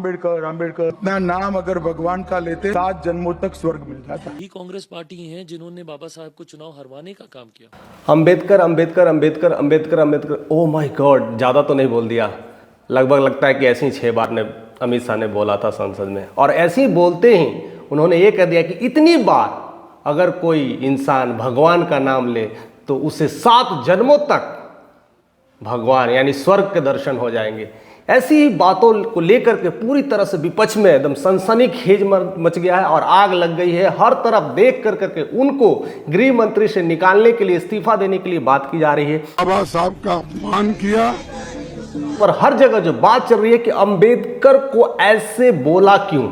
अम्बेडकर अम्बेडकर इतना नाम अगर भगवान का लेते 7 जन्मों तक स्वर्ग मिल जाता। ही कांग्रेस पार्टी है जिन्होंने बाबा साहब को चुनाव हरवाने का काम किया। Ambedkar Ambedkar Ambedkar Ambedkar Ambedkar, oh my God, ज़्यादा तो नहीं बोल दिया। लगभग लगता है कि ऐसे ही 6 बार ने अमित शाह ने बोला था संसद में, और ऐसे ही बोलते ही उन्होंने ये कह दिया कि इतनी बार अगर कोई इंसान भगवान का नाम ले तो उसे 7 जन्मों तक भगवान यानी स्वर्ग के दर्शन हो जाएंगे। ऐसी ही बातों को लेकर के पूरी तरह से विपक्ष में एकदम सनसनीखेज मच गया है और आग लग गई है। हर तरफ देख कर करके उनको गृह मंत्री से निकालने के लिए, इस्तीफा देने के लिए बात की जा रही है। बाबा साहब का अपमान किया और हर जगह जो बात चल रही है कि अंबेडकर को ऐसे बोला क्यों।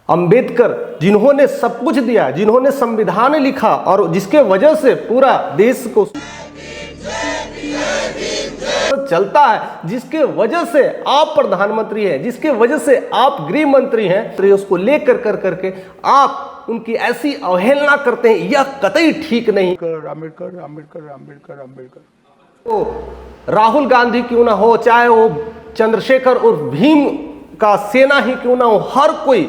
अंबेडकर जिन्होंने सब कुछ दिया, जिन्होंने संविधान लिखा और जिसके वजह से पूरा देश को चलता है, जिसके वजह से आप प्रधानमंत्री हैं, जिसके वजह से आप गृह मंत्री हैं, तो उसको लेकर कर करके आप उनकी ऐसी अवहेलना करते हैं, यह कतई ठीक नहीं। अम्बेडकर अम्बेडकर अम्बेडकर अम्बेडकर तो राहुल गांधी क्यों ना हो, चाहे वो चंद्रशेखर और भीम का सेना ही क्यों ना हो, हर कोई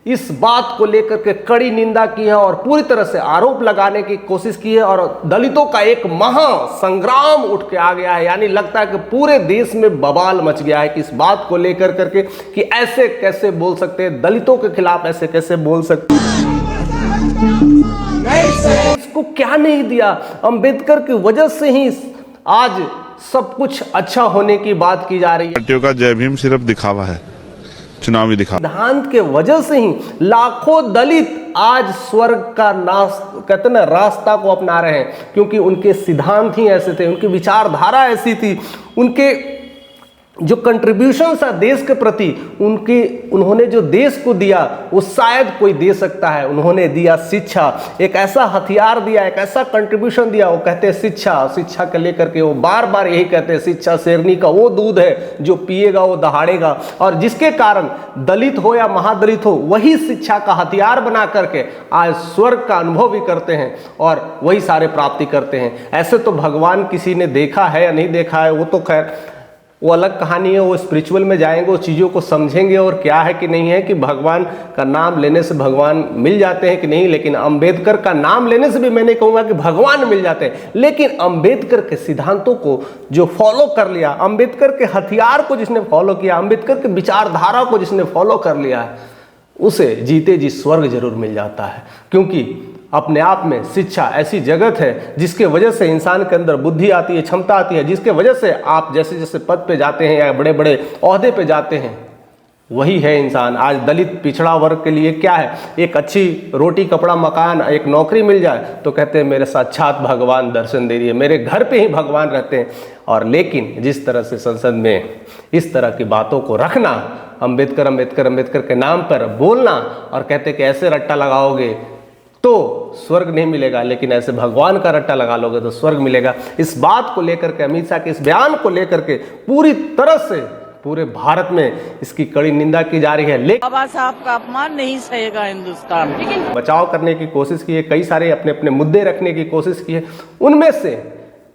इस बात को लेकर के कड़ी निंदा की है और पूरी तरह से आरोप लगाने की कोशिश की है। और दलितों का एक महासंग्राम उठ के आ गया है, यानी लगता है कि पूरे देश में बवाल मच गया है कि इस बात को लेकर करके कि ऐसे कैसे बोल सकते हैं, दलितों के खिलाफ ऐसे कैसे बोल सकते हैं। इसको क्या नहीं दिया, अंबेडकर की वजह से ही आज सब कुछ अच्छा होने की बात की जा रही है। पार्टियों का जय भीम सिर्फ दिखावा है, चुनावी दिखावा। सिद्धांत के वजह से ही लाखों दलित आज स्वर्ग का कहते ना रास्ता को अपना रहे हैं, क्योंकि उनके सिद्धांत ही ऐसे थे, उनकी विचारधारा ऐसी थी, उनके जो कंट्रीब्यूशन था देश के प्रति, उन्होंने जो देश को दिया वो शायद कोई दे सकता है। उन्होंने दिया शिक्षा, एक ऐसा हथियार दिया, एक ऐसा कंट्रीब्यूशन दिया। वो कहते हैं शिक्षा के लेकर के वो बार बार यही कहते हैं, शिक्षा शेरनी का वो दूध है जो पिएगा वो दहाड़ेगा। और जिसके कारण दलित हो या महादलित हो, वही शिक्षा का हथियार बना करके आज स्वर्ग का अनुभव भी करते हैं और वही सारे प्राप्ति करते हैं। ऐसे तो भगवान किसी ने देखा है या नहीं देखा है, वो तो खैर वो अलग कहानी है, वो स्पिरिचुअल में जाएंगे, वो चीज़ों को समझेंगे और क्या है कि नहीं है कि भगवान का नाम लेने से भगवान मिल जाते हैं कि नहीं। लेकिन अंबेडकर का नाम लेने से भी मैं नहीं कहूँगा कि भगवान मिल जाते हैं, लेकिन अंबेडकर के सिद्धांतों को जो फॉलो कर लिया, अंबेडकर के हथियार को जिसने फॉलो किया, अंबेडकर के विचारधारा को जिसने फॉलो कर लिया है, उसे जीते जी स्वर्ग जरूर मिल जाता है। क्योंकि अपने आप में शिक्षा ऐसी जगत है जिसके वजह से इंसान के अंदर बुद्धि आती है, क्षमता आती है, जिसके वजह से आप जैसे जैसे पद पे जाते हैं या बड़े बड़े ओहदे पे जाते हैं, वही है इंसान। आज दलित पिछड़ा वर्ग के लिए क्या है, एक अच्छी रोटी कपड़ा मकान एक नौकरी मिल जाए तो कहते हैं मेरे साक्षात भगवान दर्शन दे रही है, मेरे घर पे ही भगवान रहते हैं। और लेकिन जिस तरह से संसद में इस तरह की बातों को रखना, अंबेडकर अंबेडकर अंबेडकर के नाम पर बोलना और कहते कि ऐसे रट्टा लगाओगे तो स्वर्ग नहीं मिलेगा, लेकिन ऐसे भगवान का रट्टा लगा लोगे तो स्वर्ग मिलेगा। इस बात को लेकर के, अमित शाह के इस बयान को लेकर के पूरी तरह से पूरे भारत में इसकी कड़ी निंदा की जा रही है। लेकिन बाबा साहब का अपमान नहीं सहेगा हिंदुस्तान। बचाव करने की कोशिश की है, कई सारे अपने अपने मुद्दे रखने की कोशिश की है, उनमें से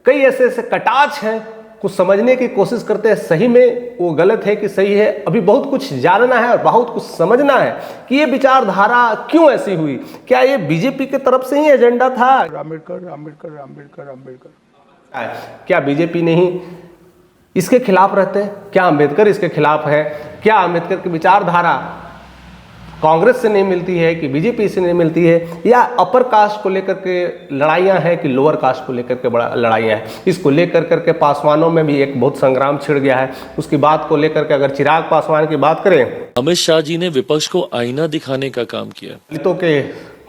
कई ऐसे ऐसे कटाक्ष हैं, कुछ समझने की कोशिश करते हैं सही में वो गलत है कि सही है। अभी बहुत कुछ जानना है और बहुत कुछ समझना है कि ये विचारधारा क्यों ऐसी हुई। क्या ये बीजेपी की तरफ से ही एजेंडा था? अम्बेडकर अम्बेडकर अम्बेडकर अम्बेडकर क्या बीजेपी नहीं इसके खिलाफ रहते हैं? क्या अंबेडकर इसके खिलाफ है? क्या अंबेडकर की विचारधारा कांग्रेस से नहीं मिलती है कि बीजेपी से नहीं मिलती है? या अपर कास्ट को लेकर के लड़ाइयाँ हैं कि लोअर कास्ट को लेकर के बड़ा लड़ाइयाँ हैं? इसको लेकर करके पासवानों में भी एक बहुत संग्राम छिड़ गया है। उसकी बात को लेकर के अगर चिराग पासवान की बात करें, अमित शाह जी ने विपक्ष को आईना दिखाने का काम किया। दलितों के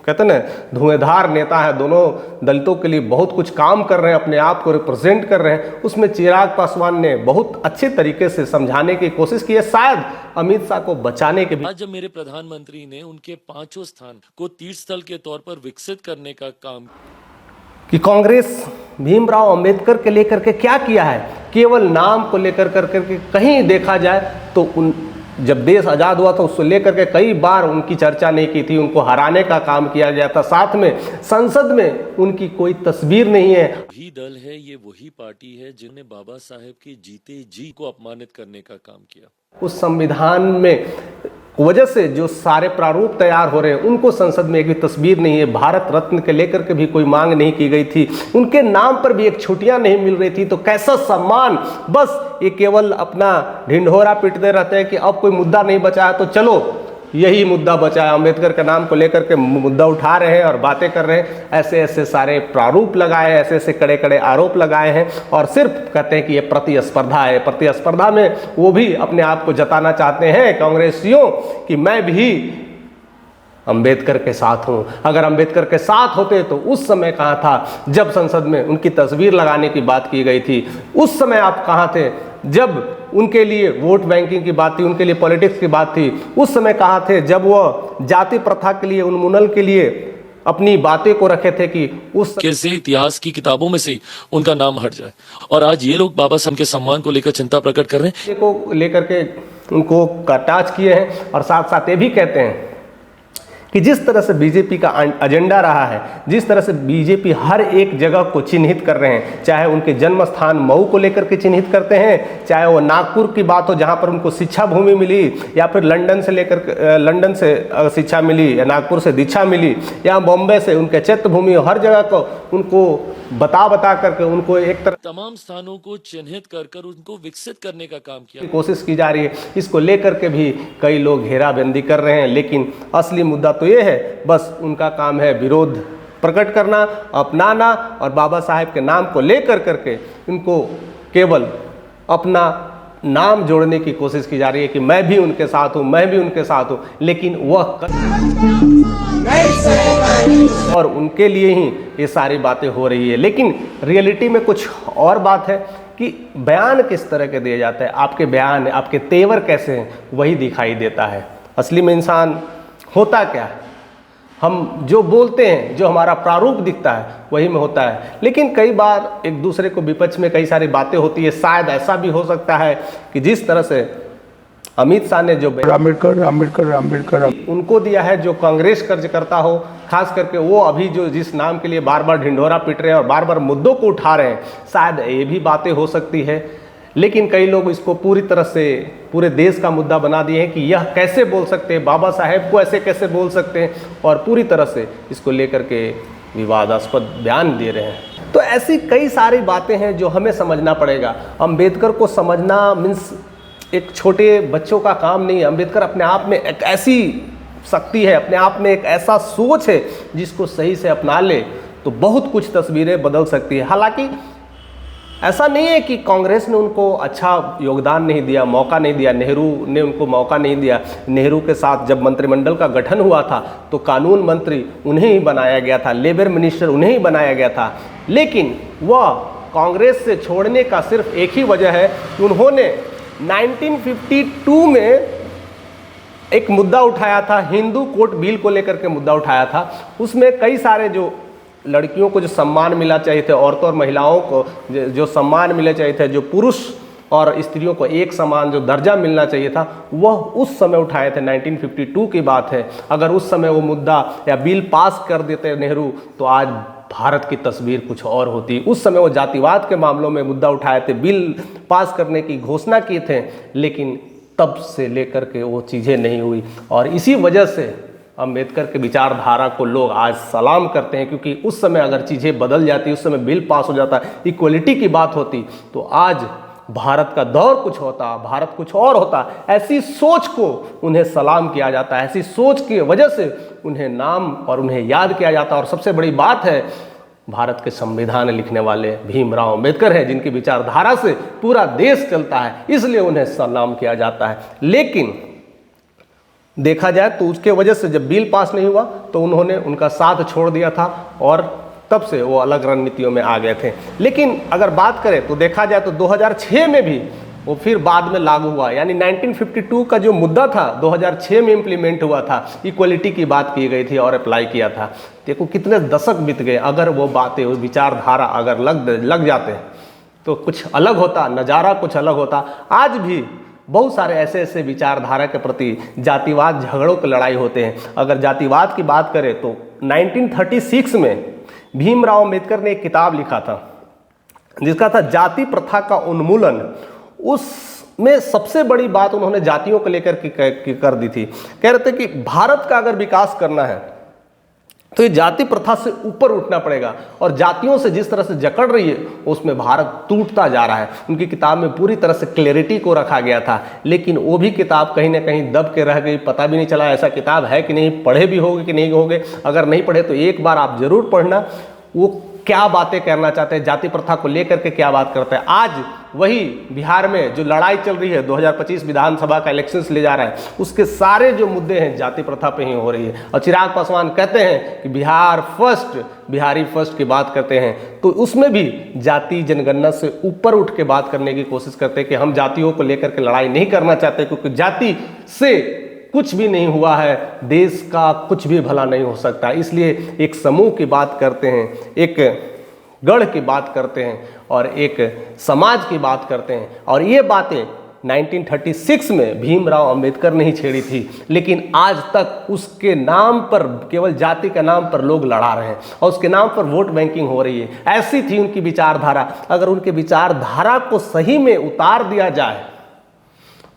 कहते ना धुएंधार नेता है, दोनों दलितों के लिए बहुत कुछ काम कर रहे हैं, अपने आप को रिप्रेजेंट कर रहे हैं। उसमें चिराग पासवान ने बहुत अच्छे तरीके से समझाने की कोशिश की है, शायद अमित शाह को बचाने के भी। आज जब मेरे प्रधानमंत्री ने उनके 5 स्थान को तीर्थ स्थल के तौर पर विकसित करने का काम कि कांग्रेस भीमराव अंबेडकर के लेकर के क्या किया है, केवल नाम को लेकर करके कहीं देखा जाए तो जब देश आज़ाद हुआ था उसको लेकर के कई बार उनकी चर्चा नहीं की थी, उनको हराने का काम किया गया था। साथ में संसद में उनकी कोई तस्वीर नहीं है। वही दल है, ये वही पार्टी है जिन्होंने बाबा साहेब के जीते जी को अपमानित करने का काम किया। उस संविधान में वजह से जो सारे प्रारूप तैयार हो रहे हैं, उनको संसद में एक भी तस्वीर नहीं है। भारत रत्न के लेकर के भी कोई मांग नहीं की गई थी, उनके नाम पर भी एक छुट्टियां नहीं मिल रही थी। तो कैसा सम्मान, बस ये केवल अपना ढिंढोरा पीटते रहते हैं कि अब कोई मुद्दा नहीं बचा है तो चलो यही मुद्दा बचा है, अम्बेडकर के नाम को लेकर के मुद्दा उठा रहे हैं और बातें कर रहे हैं। ऐसे ऐसे सारे प्रारूप लगाए, ऐसे ऐसे कड़े कड़े आरोप लगाए हैं और सिर्फ कहते हैं कि ये प्रतिस्पर्धा है। प्रतिस्पर्धा में वो भी अपने आप को जताना चाहते हैं कांग्रेसियों कि मैं भी अंबेडकर के साथ हूं। अगर अंबेडकर के साथ होते तो उस समय कहाँ था जब संसद में उनकी तस्वीर लगाने की बात की गई थी? उस समय आप कहाँ थे जब उनके लिए वोट बैंकिंग की बात थी, उनके लिए पॉलिटिक्स की बात थी? उस समय कहाँ थे जब वो जाति प्रथा के लिए, उन्मूलन के लिए अपनी बातें को रखे थे कि उस कैसे इतिहास की किताबों में से उनका नाम हट जाए। और आज ये लोग बाबा साहब के सम्मान को लेकर चिंता प्रकट कर रहे हैं, को लेकर के उनको कटाच किए हैं और साथ साथ ये भी कहते हैं कि जिस तरह से बीजेपी का एजेंडा रहा है, जिस तरह से बीजेपी हर एक जगह को चिन्हित कर रहे हैं, चाहे उनके जन्म स्थान मऊ को लेकर के चिन्हित करते हैं, चाहे वो नागपुर की बात हो जहां पर उनको शिक्षा भूमि मिली, या फिर लंदन से शिक्षा मिली, या नागपुर से दीक्षा मिली, या बॉम्बे से उनके चित्त भूमि, हर जगह को उनको बता करके उनको एक तरह तमाम स्थानों को चिन्हित कर उनको विकसित करने का काम किया। कोशिश की जा रही है। इसको लेकर के भी कई लोग घेराबंदी कर रहे हैं, लेकिन असली मुद्दा तो ये है, बस उनका काम है विरोध प्रकट करना, अपनाना और बाबा साहेब के नाम को लेकर करके इनको केवल अपना नाम जोड़ने की कोशिश की जा रही है कि मैं भी उनके साथ हूं, मैं भी उनके साथ हूं, लेकिन वह और उनके लिए ही ये सारी बातें हो रही है। लेकिन रियलिटी में कुछ और बात है कि बयान किस तरह के दिए जाते हैं, आपके बयान, आपके तेवर कैसे हैं, वही दिखाई देता है। असली में इंसान होता क्या है, हम जो बोलते हैं, जो हमारा प्रारूप दिखता है वही में होता है। लेकिन कई बार एक दूसरे को विपक्ष में कई सारी बातें होती है। शायद ऐसा भी हो सकता है कि जिस तरह से अमित शाह ने जो अम्बेडकर उनको दिया है, जो कांग्रेस कार्यकर्ता हो, खास करके वो अभी जो जिस नाम के लिए बार बार ढिंढोरा पीट रहे हैं और बार बार मुद्दों को उठा रहे हैं, शायद ये भी बातें हो सकती है। लेकिन कई लोग इसको पूरी तरह से पूरे देश का मुद्दा बना दिए हैं कि यह कैसे बोल सकते हैं, बाबा साहेब को ऐसे कैसे बोल सकते हैं, और पूरी तरह से इसको लेकर के विवादास्पद बयान दे रहे हैं। तो ऐसी कई सारी बातें हैं जो हमें समझना पड़ेगा। अम्बेडकर को समझना मीन्स एक छोटे बच्चों का काम नहीं है। अम्बेडकर अपने आप में एक ऐसी शक्ति है, अपने आप में एक ऐसा सोच है जिसको सही से अपना ले तो बहुत कुछ तस्वीरें बदल सकती है। हालांकि ऐसा नहीं है कि कांग्रेस ने उनको अच्छा योगदान नहीं दिया, मौका नहीं दिया, नेहरू ने उनको मौका नहीं दिया। नेहरू के साथ जब मंत्रिमंडल का गठन हुआ था तो कानून मंत्री उन्हें ही बनाया गया था, लेबर मिनिस्टर उन्हें ही बनाया गया था। लेकिन वह कांग्रेस से छोड़ने का सिर्फ एक ही वजह है कि उन्होंने 1952 में एक मुद्दा उठाया था, हिंदू कोड बिल को लेकर के मुद्दा उठाया था। उसमें कई सारे जो लड़कियों को जो सम्मान मिलना चाहिए थे, औरतों और महिलाओं को जो सम्मान मिलना चाहिए थे, जो पुरुष और स्त्रियों को एक समान जो दर्जा मिलना चाहिए था, वह उस समय उठाए थे। 1952 की बात है। अगर उस समय वो मुद्दा या बिल पास कर देते नेहरू तो आज भारत की तस्वीर कुछ और होती। उस समय वो जातिवाद के मामलों में मुद्दा उठाए थे, बिल पास करने की घोषणा किए थे, लेकिन तब से लेकर के वो चीज़ें नहीं हुई। और इसी वजह से अम्बेडकर के विचारधारा को लोग आज सलाम करते हैं, क्योंकि उस समय अगर चीज़ें बदल जाती, उस समय बिल पास हो जाता, इक्वलिटी की बात होती, तो आज भारत का दौर कुछ होता, भारत कुछ और होता। ऐसी सोच को उन्हें सलाम किया जाता है, ऐसी सोच की वजह से उन्हें नाम और उन्हें याद किया जाता है। और सबसे बड़ी बात है, भारत के संविधान लिखने वाले भीमराव अम्बेडकर हैं, जिनकी विचारधारा से पूरा देश चलता है, इसलिए उन्हें सलाम किया जाता है। लेकिन देखा जाए तो उसके वजह से जब बिल पास नहीं हुआ तो उन्होंने उनका साथ छोड़ दिया था और तब से वो अलग रणनीतियों में आ गए थे। लेकिन अगर बात करें तो देखा जाए तो 2006 में भी वो फिर बाद में लागू हुआ, यानी 1952 का जो मुद्दा था 2006 में इम्प्लीमेंट हुआ था, इक्वलिटी की बात की गई थी और अप्लाई किया था। देखो कितने दशक बीत गए, अगर वो बातें, वो विचारधारा अगर लग जाते तो कुछ अलग होता, नज़ारा कुछ अलग होता। आज भी बहुत सारे ऐसे ऐसे विचारधारा के प्रति जातिवाद झगड़ों की लड़ाई होते हैं। अगर जातिवाद की बात करें तो 1936 में भीमराव अम्बेडकर ने एक किताब लिखा था जिसका था जाति प्रथा का उन्मूलन। उसमें सबसे बड़ी बात उन्होंने जातियों को लेकर के कर दी थी। कह रहे थे कि भारत का अगर विकास करना है तो ये जाति प्रथा से ऊपर उठना पड़ेगा, और जातियों से जिस तरह से जकड़ रही है उसमें भारत टूटता जा रहा है। उनकी किताब में पूरी तरह से क्लैरिटी को रखा गया था, लेकिन वो भी किताब कहीं ना कहीं दब के रह गई, पता भी नहीं चला ऐसा किताब है कि नहीं, पढ़े भी होगे कि नहीं होगे। अगर नहीं पढ़े तो एक बार आप जरूर पढ़ना, वो क्या बातें करना चाहते हैं, जाति प्रथा को लेकर के क्या बात करते हैं। आज वही बिहार में जो लड़ाई चल रही है, 2025 विधानसभा का इलेक्शंस ले जा रहा है, उसके सारे जो मुद्दे हैं जाति प्रथा पे ही हो रही है। और चिराग पासवान कहते हैं कि बिहार फर्स्ट, बिहारी फर्स्ट की बात करते हैं, तो उसमें भी जाति जनगणना से ऊपर उठ के बात करने की कोशिश करते हैं कि हम जातियों को लेकर के लड़ाई नहीं करना चाहते, क्योंकि जाति से कुछ भी नहीं हुआ है, देश का कुछ भी भला नहीं हो सकता। इसलिए एक समूह की बात करते हैं, एक गढ़ की बात करते हैं और एक समाज की बात करते हैं। और ये बातें 1936 में भीमराव अंबेडकर ने ही छेड़ी थी, लेकिन आज तक उसके नाम पर, केवल जाति के नाम पर लोग लड़ा रहे हैं और उसके नाम पर वोट बैंकिंग हो रही है। ऐसी थी उनकी विचारधारा। अगर उनके विचारधारा को सही में उतार दिया जाए,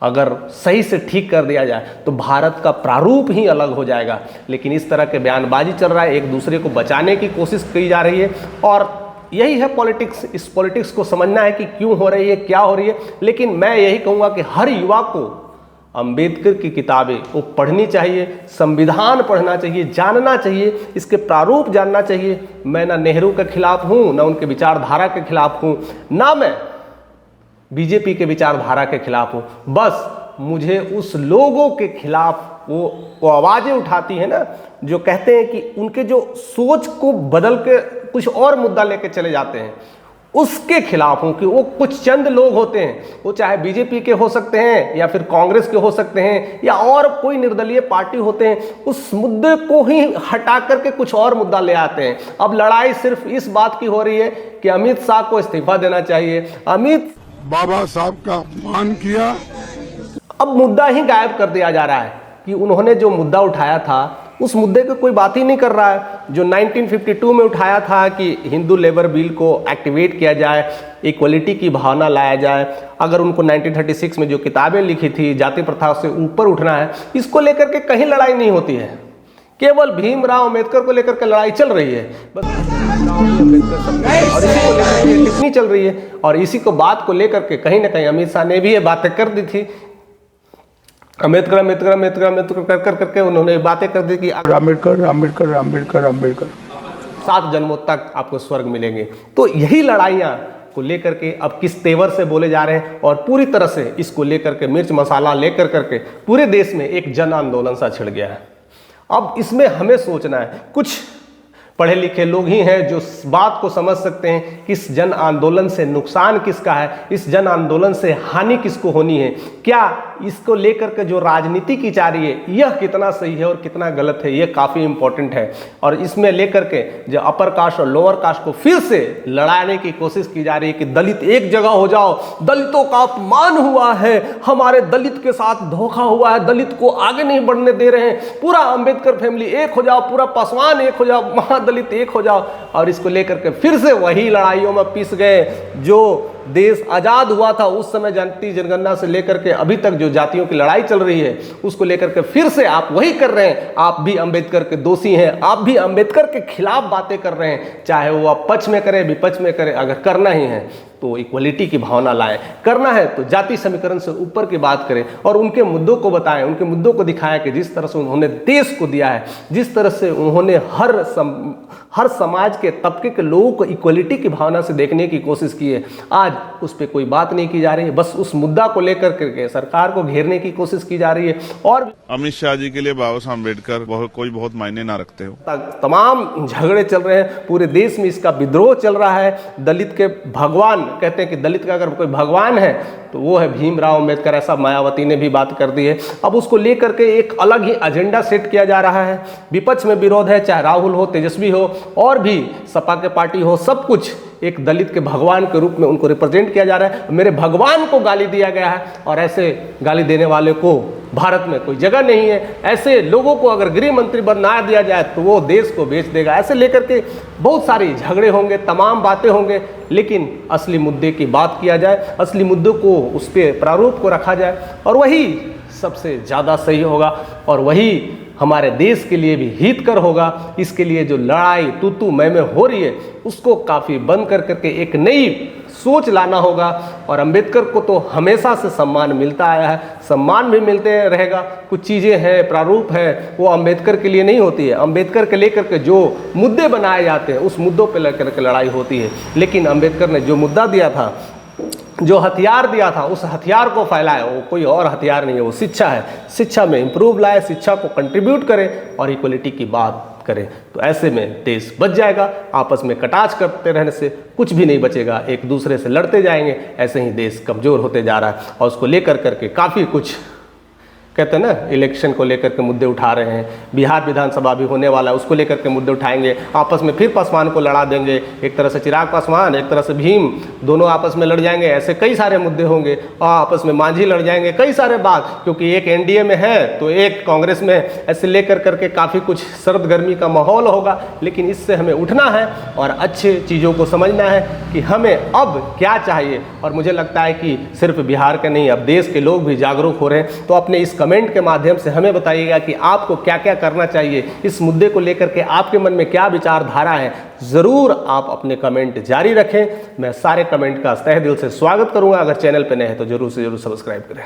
अगर सही से ठीक कर दिया जाए, तो भारत का प्रारूप ही अलग हो जाएगा। लेकिन इस तरह के बयानबाजी चल रहा है, एक दूसरे को बचाने की कोशिश की जा रही है, और यही है पॉलिटिक्स। इस पॉलिटिक्स को समझना है कि क्यों हो रही है, क्या हो रही है। लेकिन मैं यही कहूँगा कि हर युवा को अंबेडकर की किताबें वो पढ़नी चाहिए, संविधान पढ़ना चाहिए, जानना चाहिए, इसके प्रारूप जानना चाहिए। मैं ना नेहरू के खिलाफ हूँ, ना उनके विचारधारा के खिलाफ हूँ, ना मैं बीजेपी के विचारधारा के खिलाफ हूँ। बस मुझे उस लोगों के खिलाफ वो आवाज़ें उठाती हैं ना, जो कहते हैं कि उनके जो सोच को बदल के कुछ और मुद्दा लेके चले जाते हैं, उसके खिलाफ हूँ। कि वो कुछ चंद लोग होते हैं, वो चाहे बीजेपी के हो सकते हैं या फिर कांग्रेस के हो सकते हैं या और कोई निर्दलीय पार्टी होते हैं, उस मुद्दे को ही हटा करके कुछ और मुद्दा ले आते हैं। अब लड़ाई सिर्फ इस बात की हो रही है कि अमित शाह को इस्तीफा देना चाहिए, अमित बाबा साहब का अपमान किया। अब मुद्दा ही गायब कर दिया जा रहा है कि उन्होंने जो मुद्दा उठाया था उस मुद्दे को कोई बात ही नहीं कर रहा है। जो 1952 में उठाया था कि हिंदू लेबर बिल को एक्टिवेट किया जाए, इक्वलिटी की भावना लाया जाए, अगर उनको 1936 में जो किताबें लिखी थी जाति प्रथा से ऊपर उठना है, इसको लेकर के कहीं लड़ाई नहीं होती है। केवल भीमराव अम्बेडकर को लेकर के लड़ाई चल रही है, बस और इसी को लेकर के टिप्पणी चल रही है। और इसी को बात को लेकर के कहीं ना कहीं अमित शाह ने भी ये बातें कर दी थी। अम्बेडकर अम्बेडकर अम्बेडकर अम्बेडकर कर करके उन्होंने बातें कर दी कि अम्बेडकर अम्बेडकर अम्बेडकर अम्बेडकर 7 जन्मों तक आपको स्वर्ग मिलेंगे। तो यही लड़ाइयाँ को लेकर के अब किस तेवर से बोले जा रहे हैं, और पूरी तरह से इसको लेकर के मिर्च मसाला लेकर करके पूरे देश में एक जन आंदोलन सा छिड़ गया है। अब इसमें हमें सोचना है, कुछ पढ़े लिखे लोग ही हैं जो इस बात को समझ सकते हैं कि इस जन आंदोलन से नुकसान किसका है, इस जन आंदोलन से हानि किसको होनी है, क्या इसको लेकर के जो राजनीति की जा रही है यह कितना सही है और कितना गलत है, यह काफ़ी इंपॉर्टेंट है। और इसमें लेकर के जो अपर कास्ट और लोअर कास्ट को फिर से लड़ाने की कोशिश की जा रही है कि दलित एक जगह हो जाओ, दलितों का अपमान हुआ है, हमारे दलित के साथ धोखा हुआ है, दलित को आगे नहीं बढ़ने दे रहे हैं, पूरा अंबेडकर फैमिली एक हो जाओ, पूरा पासवान एक हो जाओ, महादलित एक हो जाओ। और इसको लेकर के फिर से वही लड़ाइयों में पिस गए। जो देश आजाद हुआ था उस समय जाति जनगणना से लेकर के अभी तक जो जातियों की लड़ाई चल रही है उसको लेकर के फिर से आप वही कर रहे हैं। आप भी अंबेडकर के दोषी हैं, आप भी अंबेडकर के खिलाफ बातें कर रहे हैं, चाहे वो आप पक्ष में करें विपक्ष में करें। अगर करना ही है तो इक्वलिटी की भावना लाएं, करना है तो जाति समीकरण से ऊपर की बात करें और उनके मुद्दों को बताएं, उनके मुद्दों को दिखाएं कि जिस तरह से उन्होंने देश को दिया है, जिस तरह से उन्होंने हर समाज के तबके के लोगों को इक्वलिटी की भावना से देखने की कोशिश की है, आज उस पर कोई बात नहीं की जा रही है। बस उस मुद्दा को लेकर के सरकार को घेरने की कोशिश की जा रही है। और अमित शाह जी के लिए बाबा साहब अम्बेडकर कोई बहुत मायने ना रखते हो। तमाम झगड़े चल रहे हैं, पूरे देश में इसका विद्रोह चल रहा है। दलित के भगवान कहते हैं कि दलित का अगर कोई भगवान है तो वो है भीमराव अम्बेडकर, ऐसा मायावती ने भी बात कर दी है। अब उसको लेकर के एक अलग ही एजेंडा सेट किया जा रहा है। विपक्ष में विरोध है, चाहे राहुल हो, तेजस्वी हो और भी सपा के पार्टी हो, सब कुछ एक दलित के भगवान के रूप में उनको रिप्रेजेंट किया जा रहा है। मेरे भगवान को गाली दिया गया है और ऐसे गाली देने वाले को भारत में कोई जगह नहीं है। ऐसे लोगों को अगर गृह मंत्री बना दिया जाए तो वो देश को बेच देगा। ऐसे लेकर के बहुत सारी झगड़े होंगे, तमाम बातें होंगे, लेकिन असली मुद्दे की बात किया जाए, असली मुद्दों को उस पर प्रारूप को रखा जाए और वही सबसे ज़्यादा सही होगा और वही हमारे देश के लिए भी हितकर होगा। इसके लिए जो लड़ाई तू मैं हो रही है उसको काफ़ी बंद कर करके एक नई सोच लाना होगा। और अंबेडकर को तो हमेशा से सम्मान मिलता आया है, सम्मान भी मिलते रहेगा। कुछ चीज़ें हैं, प्रारूप है, वो अंबेडकर के लिए नहीं होती है। अंबेडकर के लेकर के जो मुद्दे बनाए जाते हैं उस मुद्दों पे लेकर के लड़ाई होती है। लेकिन अंबेडकर ने जो मुद्दा दिया था, जो हथियार दिया था, उस हथियार को फैलाए, वो कोई और हथियार नहीं है, वो शिक्षा है। शिक्षा में इम्प्रूव लाए, शिक्षा को कंट्रीब्यूट करें और इक्वलिटी की बात करें, तो ऐसे में देश बच जाएगा। आपस में कटाच करते रहने से कुछ भी नहीं बचेगा, एक दूसरे से लड़ते जाएंगे, ऐसे ही देश कमज़ोर होते जा रहा है। और उसको लेकर करके काफ़ी कुछ कहते हैं ना, इलेक्शन को लेकर के मुद्दे उठा रहे हैं, बिहार विधानसभा भी होने वाला है, उसको लेकर के मुद्दे उठाएंगे, आपस में फिर पासवान को लड़ा देंगे। एक तरह से चिराग पासवान, एक तरह से भीम, दोनों आपस में लड़ जाएंगे। ऐसे कई सारे मुद्दे होंगे और आपस में मांझी लड़ जाएंगे, कई सारे बात, क्योंकि एक एनडीए में है तो एक कांग्रेस में। ऐसे लेकर करके काफ़ी कुछ सर्द गर्मी का माहौल होगा। लेकिन इससे हमें उठना है और अच्छे चीज़ों को समझना है कि हमें अब क्या चाहिए। और मुझे लगता है कि सिर्फ बिहार के नहीं, अब देश के लोग भी जागरूक हो रहे हैं। तो अपने इस कमेंट के माध्यम से हमें बताइएगा कि आपको क्या क्या करना चाहिए, इस मुद्दे को लेकर के आपके मन में क्या विचारधारा है। ज़रूर आप अपने कमेंट जारी रखें, मैं सारे कमेंट का तहे दिल से स्वागत करूंगा। अगर चैनल पर नए हैं तो जरूर से जरूर सब्सक्राइब करें।